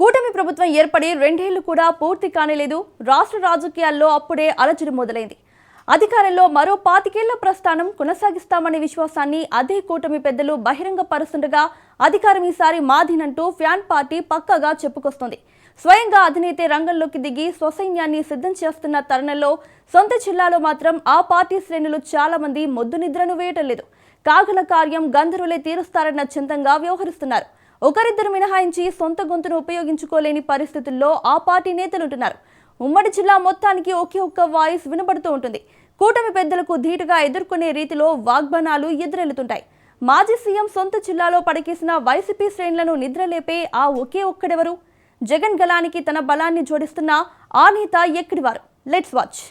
కూటమి ప్రభుత్వం ఏర్పడి 2 ఏళ్లు కూడా పూర్తి కానేలేదు. రాష్ట్ర రాజకీయాల్లో అప్పుడే అలజడి మొదలైంది. అధికారంలో మరో 25 ఏళ్ల ప్రస్థానం కొనసాగిస్తామనే విశ్వాసాన్ని అదే కూటమి పెద్దలు బహిరంగపరుస్తుండగా అధికారం ఈసారి మాదినంటూ ఫ్యాన్ పార్టీ పక్కగా చెప్పుకొస్తోంది. స్వయంగా అధినేతే రంగంలోకి దిగి స్వసైన్యాన్ని సిద్ధం చేస్తున్న తరుణంలో సొంత జిల్లాలో మాత్రం ఆ పార్టీ శ్రేణులు చాలా మంది మొద్దు నిద్రను వేయటం లేదు. కాగల కార్యం గంధర్వులే తీరుస్తారన్న చింతంగా వ్యవహరిస్తున్నారు. ఒకరిద్దరు మినహాయించి సొంత గొంతును ఉపయోగించుకోలేని పరిస్థితుల్లో ఆ పార్టీ నేతలుంటున్నారు. ఉమ్మడి జిల్లా మొత్తానికి ఒకే ఒక్క వాయిస్ వినబడుతూ ఉంటుంది. కూటమి పెద్దలకు ధీటుగా ఎదుర్కొనే రీతిలో వాగ్బాణాలు ఎదురెళ్తుంటాయి. మాజీ సీఎం సొంత జిల్లాలో పడకేసిన వైసీపీ శ్రేణులను నిద్రలేపే ఆ ఒకే ఒక్కడెవరు? జగన్ గలానికి తన బలాన్ని జోడిస్తున్న ఆ నేత ఎక్కడివారు? Let's watch.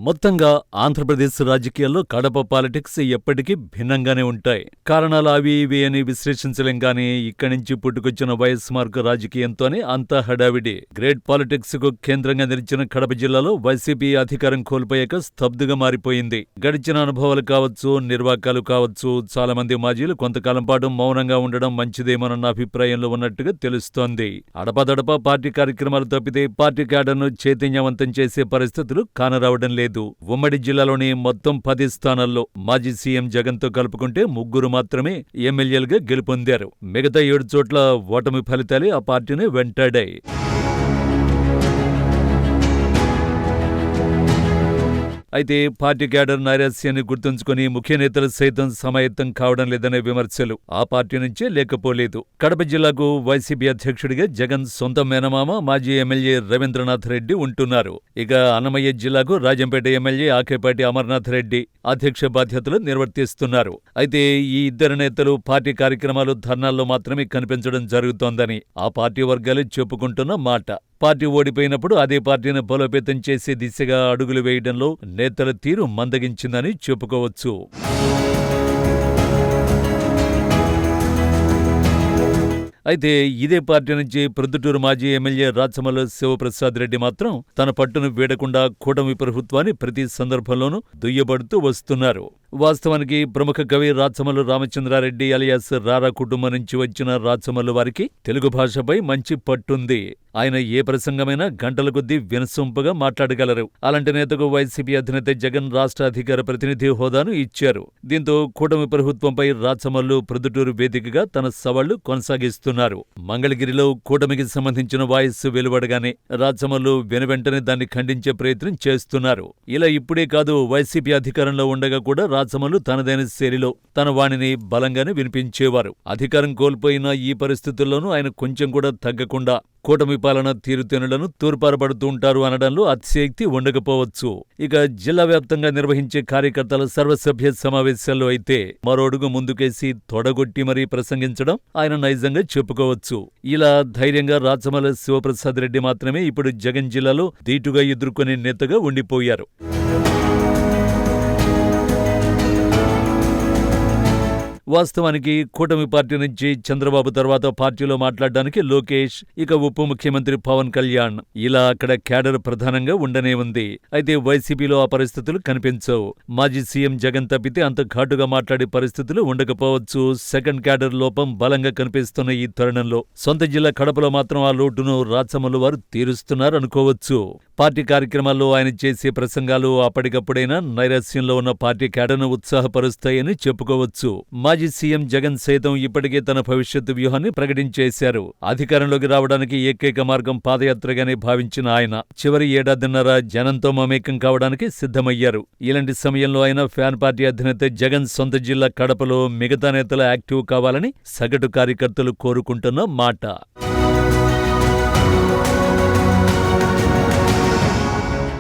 మొత్తంగా ఆంధ్రప్రదేశ్ రాజకీయాల్లో కడప పాలిటిక్స్ ఎప్పటికీ భిన్నంగానే ఉంటాయి. కారణాలు అవి ఇవి అని విశ్లేషించలేం గానీ ఇక్కడి నుంచి పుట్టుకొచ్చిన వైఎస్ మార్కు రాజకీయంతోనే అంతా హడావిడి. గ్రేట్ పాలిటిక్స్ కు కేంద్రంగా నిలిచిన కడప జిల్లాలో వైసీపీ అధికారం కోల్పోయాక స్తబ్దుగా మారిపోయింది. గడిచిన అనుభవాలు కావచ్చు, నిర్వాకాలు కావచ్చు, చాలా మంది మాజీలు కొంతకాలం పాటు మౌనంగా ఉండడం మంచిదేమోనన్న అభిప్రాయంలో ఉన్నట్టుగా తెలుస్తోంది. అడపదడప పార్టీ కార్యక్రమాలు తప్పితే పార్టీ క్యాడర్ను చైతన్యవంతం చేసే పరిస్థితులు కానరావడం లేదు. ఉమ్మడి జిల్లాలోని మొత్తం 10 స్థానాల్లో మాజీ సీఎం జగన్ తో కలుపుకుంటే 3 మాత్రమే ఎమ్మెల్యేలుగా గెలుపొందారు. మిగతా 7 చోట్ల ఓటమి ఫలితాలే ఆ పార్టీని వెంటాడాయి. అయితే పార్టీ క్యాడర్ నైరాస్యాన్ని గుర్తుంచుకుని ముఖ్య నేతలు సైతం సమాయత్తం కావడం లేదనే విమర్శలు ఆ పార్టీ నుంచే లేకపోలేదు. కడప జిల్లాకు వైసీపీ అధ్యక్షుడిగా జగన్ సొంత మేనమామ మాజీ ఎమ్మెల్యే రవీంద్రనాథ్ రెడ్డి ఉంటున్నారు. ఇక అన్నమయ్య జిల్లాకు రాజంపేట ఎమ్మెల్యే ఆకేపాటి అమర్నాథ్ రెడ్డి అధ్యక్ష బాధ్యతలు నిర్వర్తిస్తున్నారు. అయితే ఈ ఇద్దరు నేతలు పార్టీ కార్యక్రమాలు, ధర్నాల్లో మాత్రమే కనిపించడం జరుగుతోందని ఆ పార్టీ వర్గాలు చెప్పుకుంటున్న మాట. పార్టీ ఓడిపోయినప్పుడు అదే పార్టీని బలోపేతం చేసే దిశగా అడుగులు వేయడంలో నేతల తీరు మందగించిందని చెప్పుకోవచ్చు. అయితే ఇదే పార్టీ నుంచి ప్రొద్దుటూరు మాజీ ఎమ్మెల్యే రాచమల్లు శివప్రసాద్ రెడ్డి మాత్రం తన పట్టును వీడకుండా కూటమి ప్రభుత్వాన్ని ప్రతి సందర్భంలోనూ దుయ్యబడుతూ వస్తున్నారు. వాస్తవానికి ప్రముఖ కవి రాచమల్లు రామచంద్రారెడ్డి అలియాస్ రారా కుటుంబం నుంచి వచ్చిన రాచమల్లు వారికి తెలుగు భాషపై మంచి పట్టుంది. ఆయన ఏ ప్రసంగమైనా గంటల కొద్దీ వినసొంపుగా మాట్లాడగలరు. అలాంటి నేతకు వైసీపీ అధినేత జగన్ రాష్ట్ర అధికార ప్రతినిధి హోదాను ఇచ్చారు. దీంతో కూటమి ప్రభుత్వంపై రాచమల్లు ప్రొద్దుటూరు వేదికగా తన సవాళ్లు కొనసాగిస్తున్నారు. మంగళగిరిలో కూటమికి సంబంధించిన వాయిస్ వెలువడగానే రాచమల్లు వెనువెంటనే దాన్ని ఖండించే ప్రయత్నం చేస్తున్నారు. ఇలా ఇప్పుడే కాదు, వైసీపీ అధికారంలో ఉండగా కూడా రాచమల్లు తనదైన శైలిలో తన వాణిని బలంగానే వినిపించేవారు. అధికారం కోల్పోయిన ఈ పరిస్థితుల్లోనూ ఆయన కొంచెం కూడా తగ్గకుండా కూటమి పాలన తీరుతెన్నులను తూర్పారపడుతూ ఉంటారు అనడంలో అతిశయోక్తి ఉండకపోవచ్చు. ఇక జిల్లా వ్యాప్తంగా నిర్వహించే కార్యకర్తల సర్వసభ్య సమావేశాల్లో అయితే మరో అడుగు ముందుకేసి తొడగొట్టి మరీ ప్రసంగించడం ఆయన నైజంగా చెప్పుకోవచ్చు. ఇలా ధైర్యంగా రాచమల్లు శివప్రసాద్ రెడ్డి మాత్రమే ఇప్పుడు జగన్ జిల్లాలో ధీటుగా ఎదుర్కొనే నేతగా ఉండిపోయారు. వాస్తవానికి కూటమి పార్టీ నుంచి చంద్రబాబు తర్వాత పార్టీలో మాట్లాడడానికి లోకేష్, ఇక ఉప ముఖ్యమంత్రి పవన్ కళ్యాణ్, ఇలా అక్కడ క్యాడర్ ప్రధానంగా ఉండనే ఉంది. అయితే వైసీపీలో ఆ పరిస్థితులు కనిపించవు. మాజీ సీఎం జగన్ తప్పితే అంత ఘాటుగా మాట్లాడే పరిస్థితులు ఉండకపోవచ్చు. సెకండ్ క్యాడర్ లోపం బలంగా కనిపిస్తున్న ఈ తరుణంలో సొంత జిల్లా కడపలో మాత్రం ఆ లోటును రాచమల్లు వారు తీరుస్తున్నారనుకోవచ్చు. పార్టీ కార్యక్రమాల్లో ఆయన చేసే ప్రసంగాలు అప్పటికప్పుడైనా నైరాస్యంలో ఉన్న పార్టీ క్యాడర్ను ఉత్సాహపరుస్తాయని చెప్పుకోవచ్చు. మాజీ సీఎం జగన్ సైతం ఇప్పటికే తన భవిష్యత్తు వ్యూహాన్ని ప్రకటించేశారు. అధికారంలోకి రావడానికి ఏకైక మార్గం పాదయాత్రగానే భావించిన ఆయన చివరి ఏడాదిన్నర జనంతో మమేకం కావడానికి సిద్ధమయ్యారు. ఇలాంటి సమయంలో ఆయన ఫ్యాన్ పార్టీ అధినేత జగన్ సొంత జిల్లా కడపలో మిగతా నేతలు యాక్టివ్ కావాలని సగటు కార్యకర్తలు కోరుకుంటున్న మాట.